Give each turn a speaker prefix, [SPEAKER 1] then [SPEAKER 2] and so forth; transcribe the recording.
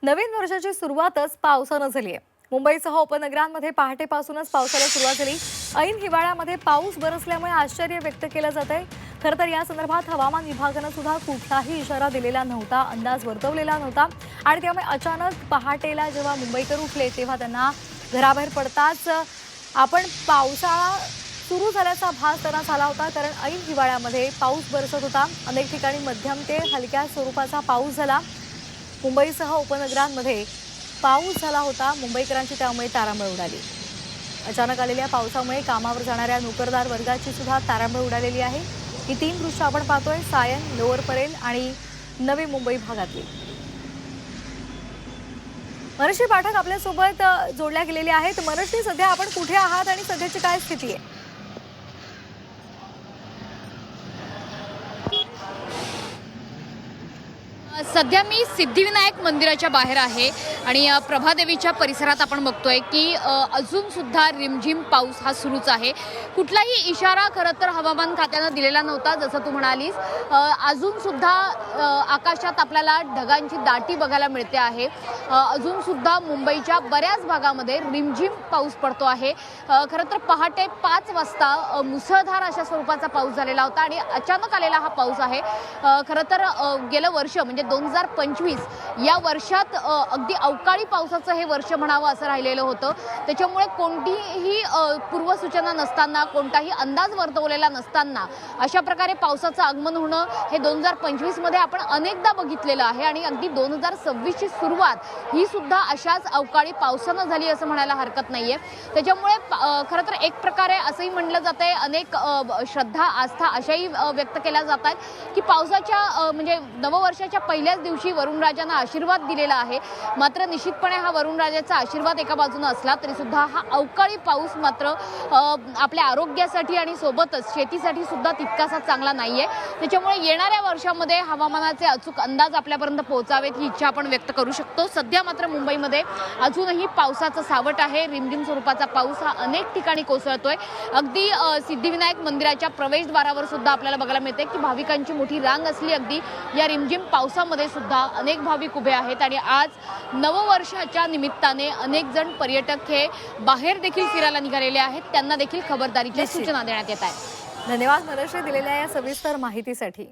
[SPEAKER 1] नवीन वर्षाची सुरुवातच पावसानं झाली आहे। मुंबईसह उपनगरांमध्ये पहाटेपासूनच पावसाला सुरुवात झाली। ऐन हिवाळ्यामध्ये पाऊस बरसल्यामुळे आश्चर्य व्यक्त केलं जातंय। खरं तर या संदर्भात हवामान विभागानं सुद्धा कुठलाही इशारा दिलेला नव्हता, अंदाज वर्तवलेला नव्हता आणि त्यामुळे अचानक पहाटेला जेव्हा मुंबईकर उठले तेव्हा त्यांना घराबाहेर पडताच आपण पावसाळा सुरू झाल्याचा भास त्यांना झाला होता। कारण ऐन हिवाळ्यामध्ये पाऊस बरसत होता। अनेक ठिकाणी मध्यम ते हलक्या स्वरूपाचा पाऊस झाला। मुंबईसह उपनगरांमध्ये पाऊस झाला होता। मुंबईकरांची त्यामुळे तारांबळ उडाली। अचानक आलेल्या पावसामुळे कामावर जाणाऱ्या नोकरदार वर्गाची सुद्धा तारांबळ उडालेली आहे। ही तीन दृश्य आपण पाहतोय, सायन, लोअर परेल आणि नवी मुंबई भागातली। मनश्री पाठक आपल्यासोबत जोडल्या गेलेल्या आहेत। मनश्री, सध्या आपण कुठे आहात आणि सध्याची काय स्थिती आहे?
[SPEAKER 2] सध्या मी सिद्धिविनायक मंदिराच्या बाहेर आहे आणि प्रभादेवीच्या परिसरात आपण बघतोय की अजून सुद्धा रिमझिम पाऊस हा सुरूच आहे। कुठलाही इशारा खरं तर हवामान खात्यानं दिलेला नव्हता। जसं तू म्हणालीस, अजून सुद्धा आकाशात आपल्याला ढगांची दाटी बघायला मिळते आहे। अजून सुद्धा मुंबईच्या बऱ्याच भागामध्ये रिमझिम पाऊस पडतो आहे। खरं तर पहाटे 5 वाजता मुसळधार अशा स्वरूपाचा पाऊस झालेला होता आणि अचानक आलेला हा पाऊस आहे। खरं तर गेलं वर्ष म्हणजे 2025 या वर्षात अगदी अवकाळी पावसाचं हे वर्ष म्हणावं असं राहिलेलं होतं। त्याच्यामुळे कोणतीही पूर्वसूचना नसताना, कोणताही अंदाज वर्तवलेला नसताना अशा प्रकारे पावसाचं आगमन होणं हे 2025 मध्ये आपण अनेकदा बघितलेलं आहे आणि अगदी 2026 ची सुरुवात ही सुद्धा अशाच अवकाळी पावसानं झाली असं म्हणायला हरकत नाहीये। त्याच्यामुळे खरं तर एक प्रकारे असंही म्हणलं जातंय, अनेक श्रद्धा, आस्था अशाही व्यक्त केल्या जात आहेत की पावसाच्या म्हणजे नववर्षाच्या पहिल्याच दिवशी वरुणराजांना आशीर्वाद दिलेला आहे। मात्र निश्चितपणे हा वरुणराजाचा आशीर्वाद एका बाजूने असला तरी सुद्धा हा अवकाळी पाऊस मात्र आपल्या आरोग्यासाठी आणि सोबतच शेतीसाठी सुद्धा तितकासा चांगला नाहीये। त्याच्यामुळे येणाऱ्या वर्षामध्ये हवामानाचे अचूक अंदाज आपल्यापर्यंत पोहोचावेत ही इच्छा आपण व्यक्त करू शकतो। सध्या मात्र मुंबईमध्ये अजूनही पावसाचं सावट आहे। रिमझिम स्वरूपाचा पाऊस हा अनेक ठिकाणी कोसळतोय। अगदी सिद्धिविनायक मंदिराच्या प्रवेशद्वारावर सुद्धा आपल्याला बघायला मिळते की भाविकांची मोठी रांग असली अगदी या रिमझिम पावसामध्ये सुद्धा अनेक भाविक उभे आहेत आणि आज नववर्षाच्या निमित्ताने अनेक जण पर्यटक हे बाहेर देखील फिरायला निघालेले आहेत। त्यांना देखील खबरदारीच्या सूचना देण्यात येत आहेत।
[SPEAKER 1] धन्यवाद मनश्री दिलेल्या या सविस्तर माहितीसाठी।